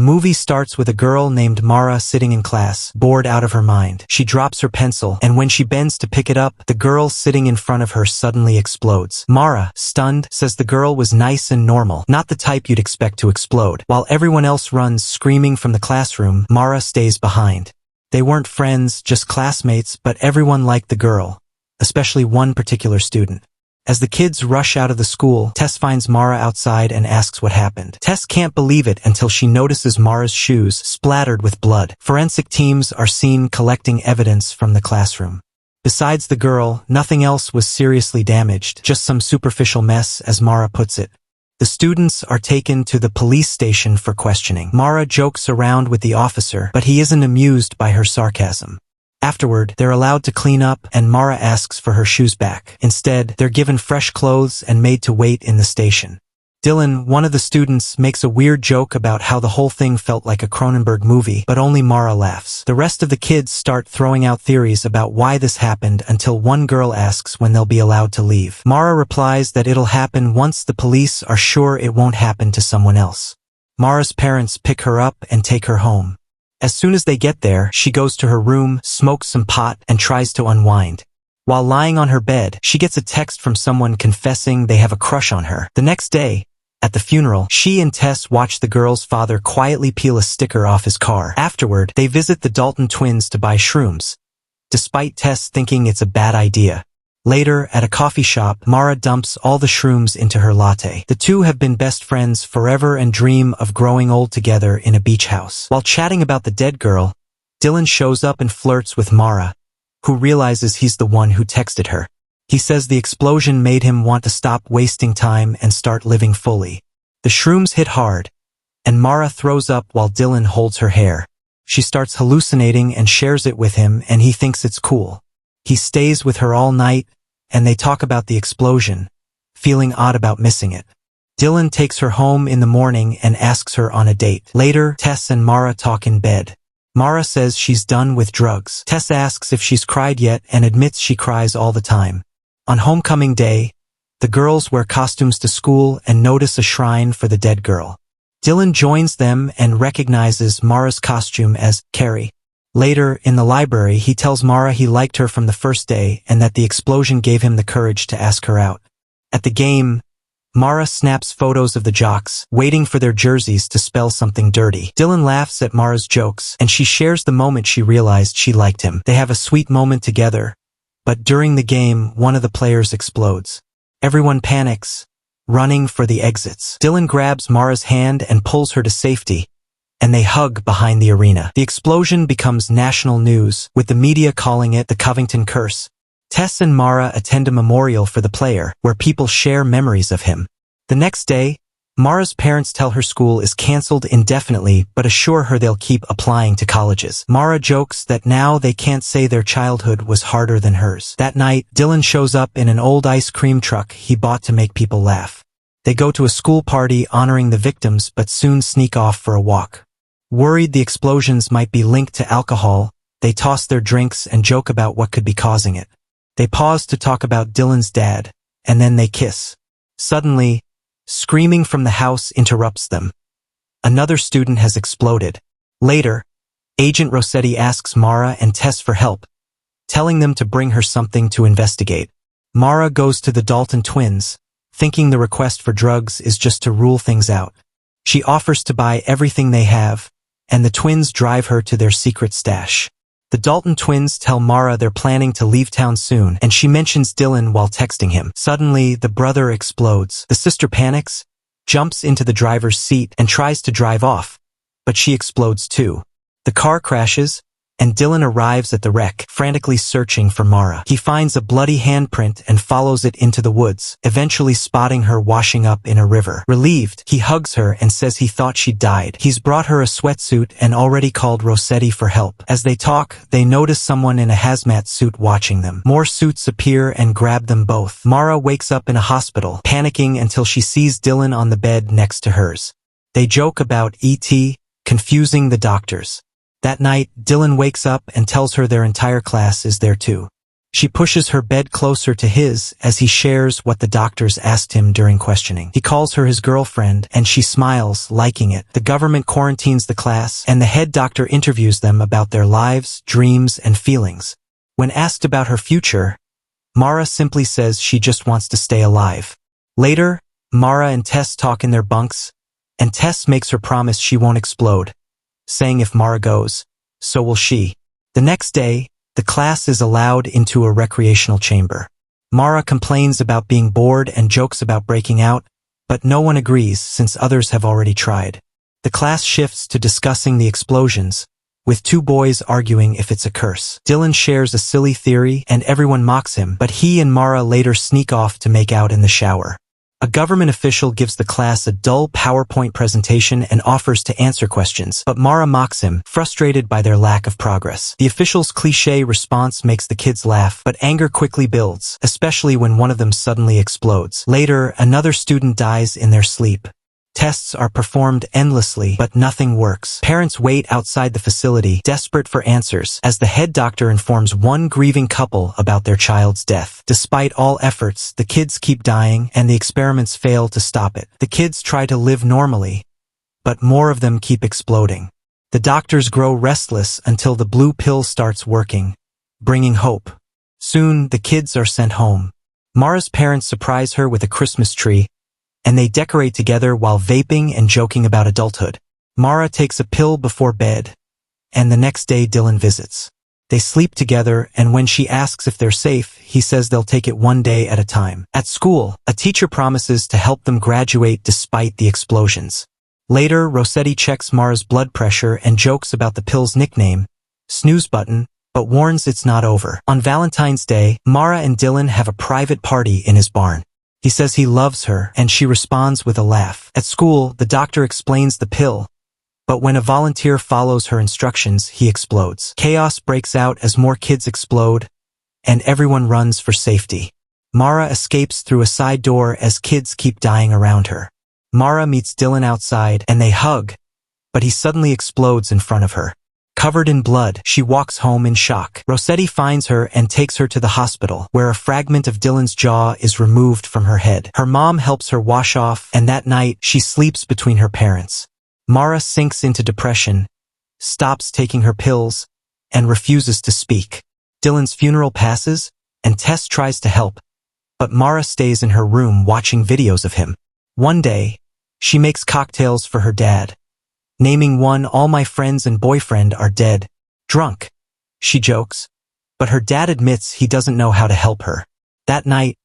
movie starts with a girl named Mara sitting in class, bored out of her mind. She drops her pencil, and when she bends to pick it up, the girl sitting in front of her suddenly explodes. Mara, stunned, says the girl was nice and normal, not the type you'd expect to explode. While everyone else runs screaming from the classroom, Mara stays behind. They weren't friends, just classmates, but everyone liked the girl, especially one particular student. As the kids rush out of the school, Tess finds Mara outside and asks what happened. Tess can't believe it until she notices Mara's shoes splattered with blood. Forensic teams are seen collecting evidence from the classroom. Besides the girl, nothing else was seriously damaged, just some superficial mess, as Mara puts it. The students are taken to the police station for questioning. Mara jokes around with the officer, but he isn't amused by her sarcasm. Afterward, they're allowed to clean up, and Mara asks for her shoes back. Instead, they're given fresh clothes and made to wait in the station. Dylan, one of the students, makes a weird joke about how the whole thing felt like a Cronenberg movie, but only Mara laughs. The rest of the kids start throwing out theories about why this happened until one girl asks when they'll be allowed to leave. Mara replies that it'll happen once the police are sure it won't happen to someone else. Mara's parents pick her up and take her home. As soon as they get there, she goes to her room, smokes some pot, and tries to unwind. While lying on her bed, she gets a text from someone confessing they have a crush on her. The next day, at the funeral, she and Tess watch the girl's father quietly peel a sticker off his car. Afterward, they visit the Dalton twins to buy shrooms, despite Tess thinking it's a bad idea. Later, at a coffee shop, Mara dumps all the shrooms into her latte. The two have been best friends forever and dream of growing old together in a beach house. While chatting about the dead girl, Dylan shows up and flirts with Mara, who realizes he's the one who texted her. He says the explosion made him want to stop wasting time and start living fully. The shrooms hit hard, and Mara throws up while Dylan holds her hair. She starts hallucinating and shares it with him, and he thinks it's cool. He stays with her all night, and they talk about the explosion, feeling odd about missing it. Dylan takes her home in the morning and asks her on a date. Later, Tess and Mara talk in bed. Mara says she's done with drugs. Tess asks if she's cried yet and admits she cries all the time. On homecoming day, the girls wear costumes to school and notice a shrine for the dead girl. Dylan joins them and recognizes Mara's costume as Carrie. Later, in the library, he tells Mara he liked her from the first day and that the explosion gave him the courage to ask her out. At the game, Mara snaps photos of the jocks, waiting for their jerseys to spell something dirty. Dylan laughs at Mara's jokes, and she shares the moment she realized she liked him. They have a sweet moment together, but during the game, one of the players explodes. Everyone panics, running for the exits. Dylan grabs Mara's hand and pulls her to safety, and they hug behind the arena. The explosion becomes national news, with the media calling it the Covington curse. Tess and Mara attend a memorial for the player, where people share memories of him. The next day, Mara's parents tell her school is cancelled indefinitely but assure her they'll keep applying to colleges. Mara jokes that now they can't say their childhood was harder than hers. That night, Dylan shows up in an old ice cream truck he bought to make people laugh. They go to a school party honoring the victims but soon sneak off for a walk. Worried the explosions might be linked to alcohol, they toss their drinks and joke about what could be causing it. They pause to talk about Dylan's dad, and then they kiss. Suddenly, screaming from the house interrupts them. Another student has exploded. Later, Agent Rossetti asks Mara and Tess for help, telling them to bring her something to investigate. Mara goes to the Dalton twins, thinking the request for drugs is just to rule things out. She offers to buy everything they have, and the twins drive her to their secret stash. The Dalton twins tell Mara they're planning to leave town soon, and she mentions Dylan while texting him. Suddenly, the brother explodes. The sister panics, jumps into the driver's seat, and tries to drive off, but she explodes too. The car crashes, and Dylan arrives at the wreck, frantically searching for Mara. He finds a bloody handprint and follows it into the woods, eventually spotting her washing up in a river. Relieved, he hugs her and says he thought she'd died. He's brought her a sweatsuit and already called Rossetti for help. As they talk, they notice someone in a hazmat suit watching them. More suits appear and grab them both. Mara wakes up in a hospital, panicking until she sees Dylan on the bed next to hers. They joke about E.T., confusing the doctors. That night, Dylan wakes up and tells her their entire class is there too. She pushes her bed closer to his as he shares what the doctors asked him during questioning. He calls her his girlfriend, and she smiles, liking it. The government quarantines the class, and the head doctor interviews them about their lives, dreams, and feelings. When asked about her future, Mara simply says she just wants to stay alive. Later, Mara and Tess talk in their bunks, and Tess makes her promise she won't explode, saying if Mara goes, so will she. The next day, the class is allowed into a recreational chamber. Mara complains about being bored and jokes about breaking out, but no one agrees since others have already tried. The class shifts to discussing the explosions, with two boys arguing if it's a curse. Dylan shares a silly theory and everyone mocks him, but he and Mara later sneak off to make out in the shower. A government official gives the class a dull PowerPoint presentation and offers to answer questions, but Mara mocks him, frustrated by their lack of progress. The official's cliché response makes the kids laugh, but anger quickly builds, especially when one of them suddenly explodes. Later, another student dies in their sleep. Tests are performed endlessly, but nothing works. Parents wait outside the facility, desperate for answers, as the head doctor informs one grieving couple about their child's death. Despite all efforts, the kids keep dying, and the experiments fail to stop it. The kids try to live normally, but more of them keep exploding. The doctors grow restless until the blue pill starts working, bringing hope. Soon, the kids are sent home. Mara's parents surprise her with a Christmas tree, and they decorate together while vaping and joking about adulthood. Mara takes a pill before bed, and the next day Dylan visits. They sleep together, and when she asks if they're safe, he says they'll take it one day at a time. At school, a teacher promises to help them graduate despite the explosions. Later, Rossetti checks Mara's blood pressure and jokes about the pill's nickname, snooze button, but warns it's not over. On Valentine's Day, Mara and Dylan have a private party in his barn. He says he loves her, and she responds with a laugh. At school, the doctor explains the pill, but when a volunteer follows her instructions, he explodes. Chaos breaks out as more kids explode, and everyone runs for safety. Mara escapes through a side door as kids keep dying around her. Mara meets Dylan outside, and they hug, but he suddenly explodes in front of her. Covered in blood, she walks home in shock. Rossetti finds her and takes her to the hospital, where a fragment of Dylan's jaw is removed from her head. Her mom helps her wash off, and that night, she sleeps between her parents. Mara sinks into depression, stops taking her pills, and refuses to speak. Dylan's funeral passes, and Tess tries to help, but Mara stays in her room watching videos of him. One day, she makes cocktails for her dad, naming one "All my friends and boyfriend are dead." Drunk, she jokes, but her dad admits he doesn't know how to help her. That night,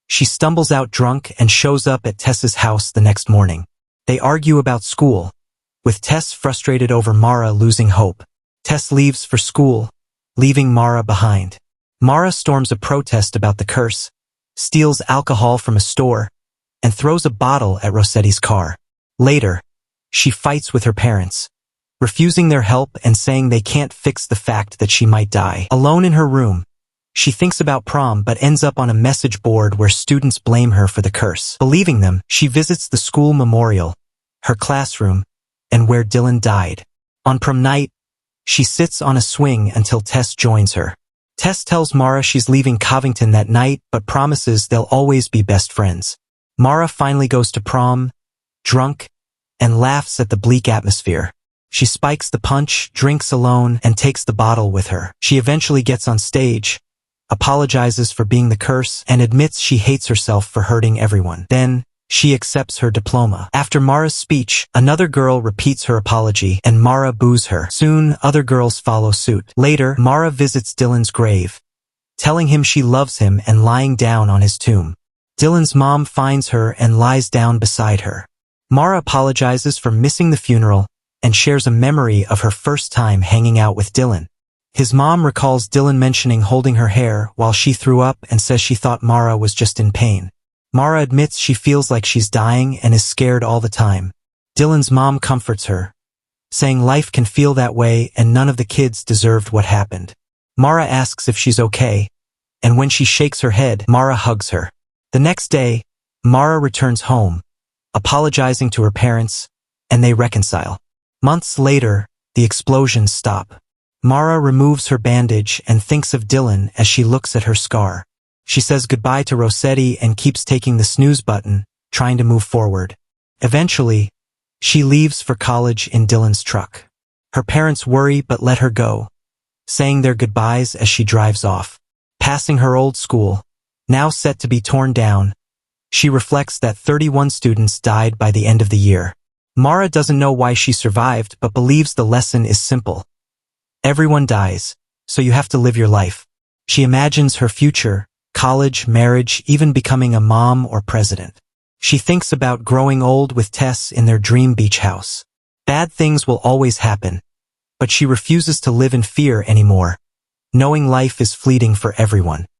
she stumbles out drunk and shows up at Tess's house the next morning. They argue about school, with Tess frustrated over Mara losing hope. Tess leaves for school, leaving Mara behind. Mara storms a protest about the curse, steals alcohol from a store, and throws a bottle at Rossetti's car. Later, she fights with her parents, refusing their help and saying they can't fix the fact that she might die. Alone in her room, she thinks about prom but ends up on a message board where students blame her for the curse. Believing them, she visits the school memorial, her classroom, and where Dylan died. On prom night, she sits on a swing until Tess joins her. Tess tells Mara she's leaving Covington that night but promises they'll always be best friends. Mara finally goes to prom, drunk, and laughs at the bleak atmosphere. She spikes the punch, drinks alone, and takes the bottle with her. She eventually gets on stage, apologizes for being the curse, and admits she hates herself for hurting everyone. Then, she accepts her diploma. After Mara's speech, another girl repeats her apology, and Mara boos her. Soon, other girls follow suit. Later, Mara visits Dylan's grave, telling him she loves him and lying down on his tomb. Dylan's mom finds her and lies down beside her. Mara apologizes for missing the funeral and shares a memory of her first time hanging out with Dylan. His mom recalls Dylan mentioning holding her hair while she threw up and says she thought Mara was just in pain. Mara admits she feels like she's dying and is scared all the time. Dylan's mom comforts her, saying life can feel that way and none of the kids deserved what happened. Mara asks if she's okay, and when she shakes her head, Mara hugs her. The next day, Mara returns home, apologizing to her parents, and they reconcile. Months later, the explosions stop. Mara removes her bandage and thinks of Dylan as she looks at her scar. She says goodbye to Rossetti and keeps taking the snooze button, trying to move forward. Eventually, she leaves for college in Dylan's truck. Her parents worry but let her go, saying their goodbyes as she drives off. Passing her old school, now set to be torn down, she reflects that 31 students died by the end of the year. Mara doesn't know why she survived but believes the lesson is simple. Everyone dies, so you have to live your life. She imagines her future, college, marriage, even becoming a mom or president. She thinks about growing old with Tess in their dream beach house. Bad things will always happen, but she refuses to live in fear anymore, knowing life is fleeting for everyone.